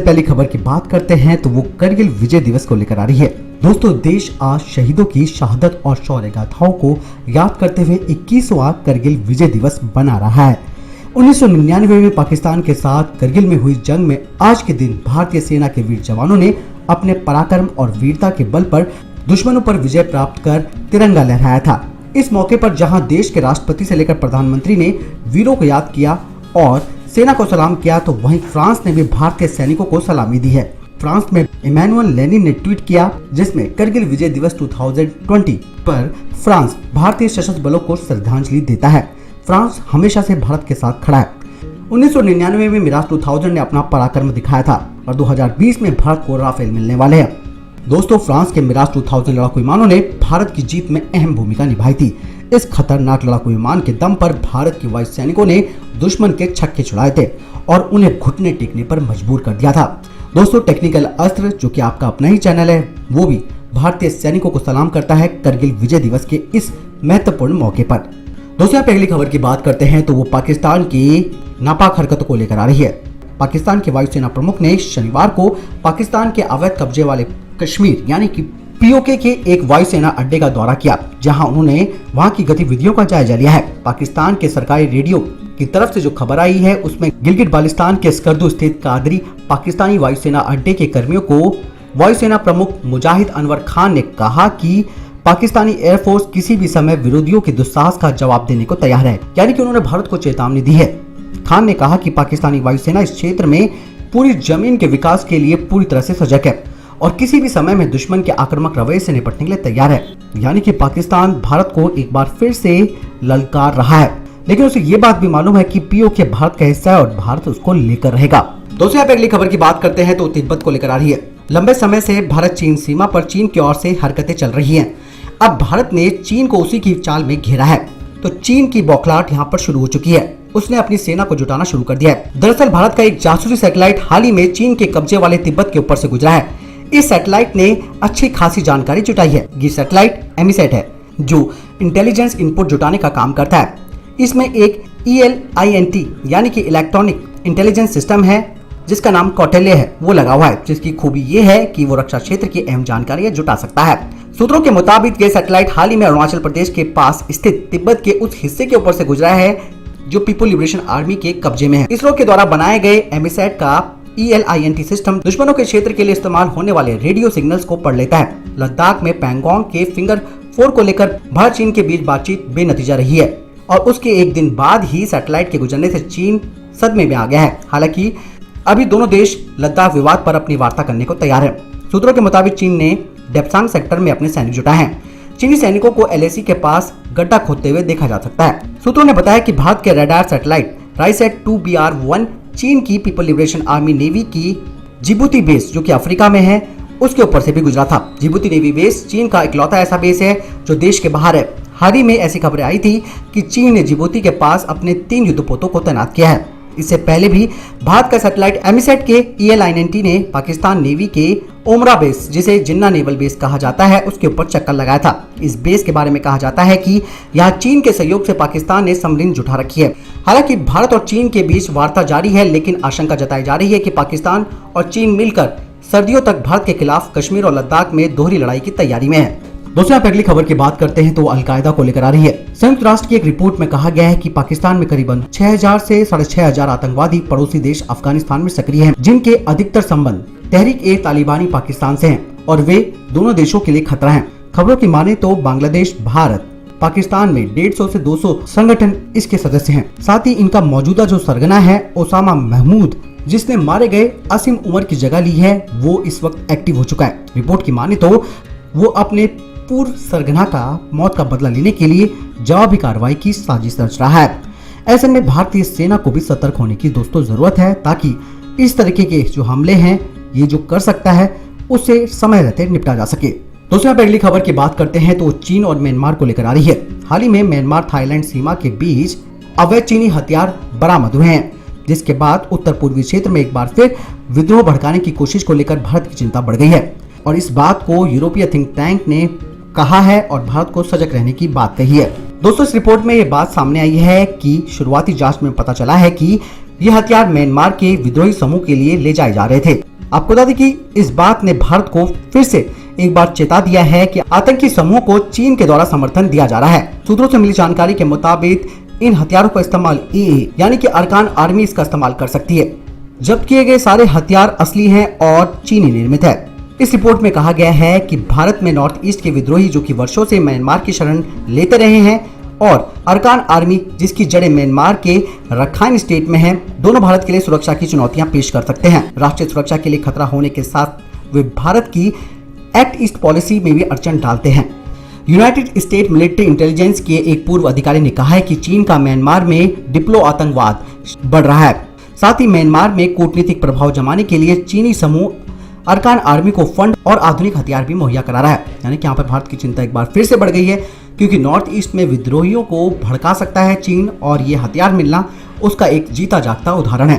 पहली खबर की बात करते हैं तो वो करगिल विजय दिवस को लेकर आ रही है। दोस्तों, देश आज शहीदों की शहादत और शौर्य गाथाओं को याद करते हुए 21वां करगिल विजय दिवस मना रहा है। 1999 में पाकिस्तान के साथ करगिल में हुई जंग में आज के दिन भारतीय सेना के वीर जवानों ने अपने पराक्रम और वीरता के बल पर दुश्मनों पर विजय प्राप्त कर तिरंगा लहराया था। इस मौके पर जहां देश के राष्ट्रपति से लेकर प्रधानमंत्री ने वीरों को याद किया और सेना को सलाम किया, तो वहीं फ्रांस ने भी भारतीय सैनिकों को सलामी दी है। फ्रांस में इमैनुअल लेनिन ने ट्वीट किया जिसमें करगिल विजय दिवस 2020 पर फ्रांस भारतीय सशस्त्र बलों को श्रद्धांजलि देता है। फ्रांस हमेशा से भारत के साथ खड़ा है। 1999 में मिराज 2000 ने अपना पराक्रम दिखाया था और 2020 में भारत को राफेल मिलने वाले हैं। दोस्तों, फ्रांस के मिराज 2000 लड़ाकू विमानों ने भारत की जीत में अहम भूमिका निभाई थी। इस खतरनाक लड़ाकू विमान के दम पर भारत के वायु सैनिकों ने दुश्मन के छक्के छुड़ाए थे और उन्हें घुटने टेकने पर मजबूर कर दिया था। दोस्तों, टेक्निकल अस्त्र जो कि आपका अपना ही चैनल है, वो भी भारतीय सैनिकों को सलाम करता है करगिल विजय दिवस के इस महत्वपूर्ण मौके पर। दोस्तों, पहली खबर की बात करते हैं तो वो पाकिस्तान की नापाक हरकतों को लेकर आ रही है। पाकिस्तान के वायुसेना प्रमुख ने शनिवार को पाकिस्तान के अवैध कब्जे वाले कश्मीर यानी कि पीओके के एक वायुसेना अड्डे का दौरा किया, जहां उन्होंने वहां की गतिविधियों का जायजा लिया है। पाकिस्तान के सरकारी रेडियो की तरफ से जो खबर आई है उसमें गिलगित बाल्टिस्तान के स्कर्दू स्थित कादरी पाकिस्तानी वायुसेना अड्डे के कर्मियों को वायुसेना प्रमुख मुजाहिद अनवर खान ने कहा कि पाकिस्तानी एयरफोर्स किसी भी समय विरोधियों के दुस्साहस का जवाब देने को तैयार है, यानी कि उन्होंने भारत को चेतावनी दी है। खान ने कहा कि पाकिस्तानी वायुसेना इस क्षेत्र में पूरी जमीन के विकास के लिए पूरी तरह से सजग है और किसी भी समय में दुश्मन के आक्रामक रवैये से निपटने के लिए तैयार है। यानी कि पाकिस्तान भारत को एक बार फिर से ललकार रहा है, लेकिन उसे ये बात भी मालूम है कि पीओके भारत का हिस्सा है और भारत उसको लेकर रहेगा। दोस्तों, अगली खबर की बात करते हैं तो तिब्बत को लेकर आ रही है। लंबे समय से भारत चीन सीमा पर चीन की ओर से हरकतें चल रही हैं। अब भारत ने चीन को उसी की चाल में घेरा है, तो चीन की बौखलाहट यहाँ पर शुरू हो चुकी है। उसने अपनी सेना को जुटाना शुरू कर दिया है। दरअसल भारत का एक जासूसी सैटेलाइट हाल ही में चीन के कब्जे वाले तिब्बत के ऊपर से गुजरा है। इस सैटेलाइट ने अच्छी खासी जानकारी जुटाई है। ये सैटेलाइट एमीसैट है जो इंटेलिजेंस इनपुट जुटाने का काम करता है। इसमें एक ELINT यानी कि इलेक्ट्रॉनिक इंटेलिजेंस सिस्टम है जिसका नाम कौटिल्य है, वो लगा हुआ है, जिसकी खूबी ये है कि वो रक्षा क्षेत्र की अहम जानकारियां जुटा सकता है। सूत्रों के मुताबिक ये सैटेलाइट हाल ही में अरुणाचल प्रदेश के पास स्थित तिब्बत के उस हिस्से के ऊपर से गुजरा है जो पीपल लिबरेशन आर्मी के कब्जे में है। इसरो के द्वारा बनाए गए एमीसैट का ELINT सिस्टम दुश्मनों के क्षेत्र के लिए इस्तेमाल होने वाले रेडियो सिग्नल्स को पढ़ लेता है। लद्दाख में पैंगोंग के फिंगर 4 को लेकर भारत चीन के बीच बातचीत बेनतीजा रही है और उसके एक दिन बाद ही सैटेलाइट के गुजरने से चीन सदमे में आ गया है। हालांकि अभी दोनों देश लद्दाख विवाद पर अपनी वार्ता करने को तैयार है। सूत्रों के मुताबिक चीन ने डेप्सांग सेक्टर में अपने सैनिक जुटाए हैं। चीनी सैनिकों को LAC के पास गड्ढा खोदते हुए देखा जा सकता है। सूत्रों ने बताया कि भारत के रडार सैटेलाइट राइसैट 2BR1 चीन की पीपल लिबरेशन आर्मी नेवी की जिबूती बेस जो कि अफ्रीका में है उसके ऊपर से भी गुजरा था। जिबूती नेवी बेस चीन का इकलौता ऐसा बेस है जो देश के बाहर है। हाल ही में ऐसी खबरें आई थी कि चीन ने जिबूती के पास अपने 3 युद्धपोतों को तैनात किया है। इससे पहले भी भारत का सैटेलाइट एमीसैट के ELINT ने पाकिस्तान नेवी के ओमरा बेस, जिसे जिन्ना नेवल बेस कहा जाता है, उसके ऊपर चक्कर लगाया था। इस बेस के बारे में कहा जाता है कि यहाँ चीन के सहयोग से पाकिस्तान ने सबमरीन जुटा रखी है। हालांकि भारत और चीन के बीच वार्ता जारी है, लेकिन आशंका जताई जा रही है कि पाकिस्तान और चीन मिलकर सर्दियों तक भारत के खिलाफ कश्मीर और लद्दाख में दोहरी लड़ाई की तैयारी में है। दोस्तों, अगली खबर की बात करते हैं तो अलकायदा को लेकर आ रही है। संयुक्त राष्ट्र की एक रिपोर्ट में कहा गया है कि पाकिस्तान में करीबन 6000 से 6500 आतंकवादी पड़ोसी देश अफगानिस्तान में सक्रिय हैं, जिनके अधिकतर संबंध तहरीक-ए-तालिबानी पाकिस्तान से हैं और वे दोनों देशों के लिए खतरा हैं। खबरों की माने तो बांग्लादेश, भारत, पाकिस्तान में 150 से 200 संगठन इसके सदस्य हैं। साथ ही इनका मौजूदा जो सरगना है ओसामा महमूद, जिसने मारे गए असीम उमर की जगह ली है, वो इस वक्त एक्टिव हो चुका है। रिपोर्ट की माने तो वो अपने पूर्व सरगना का मौत का बदला लेने के लिए जवाबी कार्रवाई की साजिश रच रहा है। ऐसे में भारतीय सेना को भी सतर्क होने की दोस्तों जरूरत है, ताकि इस तरीके के जो हमले हैं ये जो कर सकता है उससे समय रहते निपटा जा सके। दोस्तों, अगली खबर की बात करते हैं तो चीन और म्यांमार को लेकर आ रही है। हाल ही में म्यांमार थाईलैंड सीमा के बीच अवैध चीनी हथियार बरामद हुए हैं, जिसके बाद उत्तर पूर्वी क्षेत्र में एक बार फिर विद्रोह भड़काने की कोशिश को लेकर भारत की चिंता बढ़ गई है और इस बात को यूरोपीय थिंक टैंक ने कहा है और भारत को सजग रहने की बात कही है। दोस्तों, इस रिपोर्ट में ये बात सामने आई है कि शुरुआती जांच में पता चला है कि ये हथियार म्यांमार के विद्रोही समूह के लिए ले जाए जा रहे थे। आपको बता दें कि इस बात ने भारत को फिर से एक बार चेता दिया है कि आतंकी समूह को चीन के द्वारा समर्थन दिया जा रहा है। सूत्रों से मिली जानकारी के मुताबिक इन हथियारों का इस्तेमाल AA यानी कि अरकान आर्मी इसका इस्तेमाल कर सकती है। जब्त किए गए सारे हथियार असली हैं और चीनी निर्मित है। इस रिपोर्ट में कहा गया है कि भारत में नॉर्थ ईस्ट के विद्रोही जो कि वर्षों से म्यांमार की शरण लेते रहे हैं और अरकान आर्मी जिसकी जड़ें म्यांमार के रखाइन स्टेट में हैं, दोनों भारत के लिए सुरक्षा की चुनौतियां पेश कर सकते हैं। राष्ट्रीय सुरक्षा के लिए खतरा होने के साथ वे भारत की एक्ट ईस्ट पॉलिसी में भी अड़चन डालते हैं। यूनाइटेड स्टेट मिलिट्री इंटेलिजेंस के एक पूर्व अधिकारी ने कहा है कि चीन का म्यांमार में डिप्लो आतंकवाद बढ़ रहा है। साथ ही म्यांमार में कूटनीतिक प्रभाव जमाने के लिए चीनी समूह अरकान आर्मी को फंड और आधुनिक हथियार भी मुहैया करा रहा है। यानी कि यहाँ पर भारत की चिंता एक बार फिर से बढ़ गई है, क्योंकि नॉर्थ ईस्ट में विद्रोहियों को भड़का सकता है चीन और ये हथियार मिलना उसका एक जीता जागता उदाहरण है।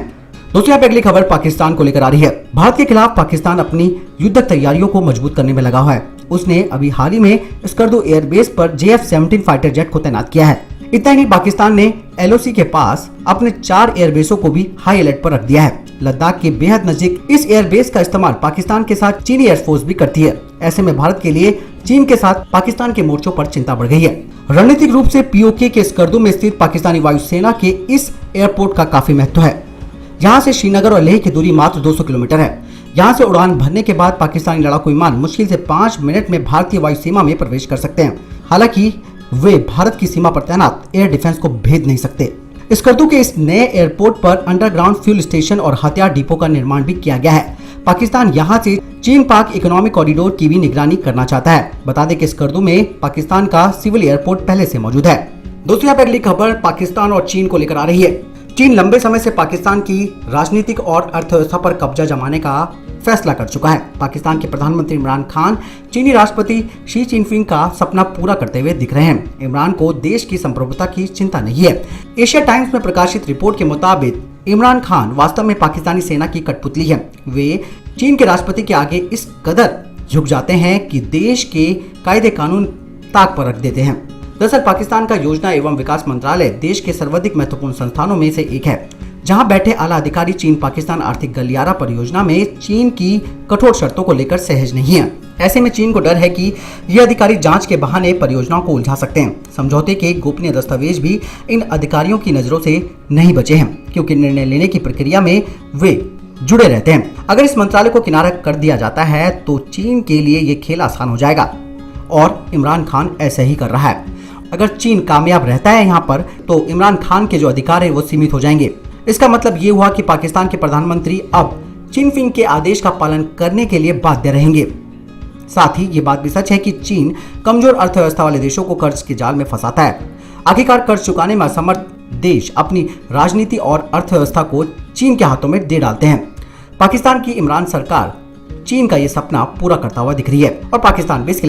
दोस्तों, यहाँ पे अगली खबर पाकिस्तान को लेकर आ रही है। भारत के खिलाफ पाकिस्तान अपनी युद्धक तैयारियों को मजबूत करने में लगा हुआ है। उसने अभी हाल ही में स्कर्दू एयरबेस पर JF-17 फाइटर जेट को तैनात किया है। इतना ही नहीं, पाकिस्तान ने LOC के पास अपने 4 एयरबेसों को भी हाई अलर्ट पर रख दिया है। लद्दाख के बेहद नजदीक इस एयरबेस का इस्तेमाल पाकिस्तान के साथ चीनी एयरफोर्स भी करती है। ऐसे में भारत के लिए चीन के साथ पाकिस्तान के मोर्चों पर चिंता बढ़ गई है। रणनीतिक रूप से POK के स्कर्दू में स्थित पाकिस्तानी वायुसेना के इस एयरपोर्ट का काफी महत्व है। यहाँ से श्रीनगर और लेह की दूरी मात्र 200 किलोमीटर है। यहाँ से उड़ान भरने के बाद पाकिस्तानी लड़ाकू विमान मुश्किल से 5 मिनट में भारतीय वायु सीमा में प्रवेश कर सकते हैं। हालांकि वे भारत की सीमा पर तैनात एयर डिफेंस को भेद नहीं सकते। स्कर्दू के इस नए एयरपोर्ट पर अंडरग्राउंड फ्यूल स्टेशन और हथियार डिपो का निर्माण भी किया गया है। पाकिस्तान यहाँ से चीन पाक इकोनॉमिक कॉरिडोर की भी निगरानी करना चाहता है। बता दें कि स्कर्दू में पाकिस्तान का सिविल एयरपोर्ट पहले से मौजूद है। दोस्तों, यहाँ पर अगली खबर पाकिस्तान और चीन को लेकर आ रही है। चीन लंबे समय से पाकिस्तान की राजनीतिक और अर्थव्यवस्था पर कब्जा जमाने का फैसला कर चुका है। पाकिस्तान के प्रधानमंत्री इमरान खान चीनी राष्ट्रपति शी जिनपिंग का सपना पूरा करते हुए दिख रहे हैं। इमरान को देश की संप्रभुता की चिंता नहीं है। एशिया टाइम्स में प्रकाशित रिपोर्ट के मुताबिक इमरान खान वास्तव में पाकिस्तानी सेना की कठपुतली है। वे चीन के राष्ट्रपति के आगे इस कदर झुक जाते हैं कि देश के कायदे कानून ताक पर रख देते हैं। दरअसल पाकिस्तान का योजना एवं विकास मंत्रालय देश के सर्वाधिक महत्वपूर्ण संस्थानों में से एक है, जहां बैठे आला अधिकारी चीन पाकिस्तान आर्थिक गलियारा परियोजना में चीन की कठोर शर्तों को लेकर सहज नहीं है। ऐसे में चीन को डर है कि ये अधिकारी जांच के बहाने परियोजनाओं को उलझा सकते हैं। समझौते के गोपनीय दस्तावेज भी इन अधिकारियों की नजरों से नहीं बचे हैं, क्योंकि निर्णय लेने की प्रक्रिया में वे जुड़े रहते हैं। अगर इस मंत्रालय को किनारा कर दिया जाता है तो चीन के लिए ये खेल आसान हो जाएगा और इमरान खान ऐसे ही कर रहा है। अगर चीन कामयाब रहता है यहाँ पर तो इमरान खान के जो अधिकार है वो सीमित हो जाएंगे। इसका मतलब ये हुआ कि पाकिस्तान के प्रधानमंत्री अब जिनपिंग के आदेश का पालन करने के लिए बाध्य रहेंगे। साथ ही ये बात भी सच है कि चीन कमजोर अर्थव्यवस्था वाले देशों को कर्ज के जाल में फंसाता है। आखिरकार कर्ज चुकाने में असमर्थ देश अपनी राजनीति और अर्थव्यवस्था को चीन के हाथों में दे डालते हैं। पाकिस्तान की इमरान सरकार चीन का ये सपना पूरा करता हुआ दिख रही है और पाकिस्तान भी इसके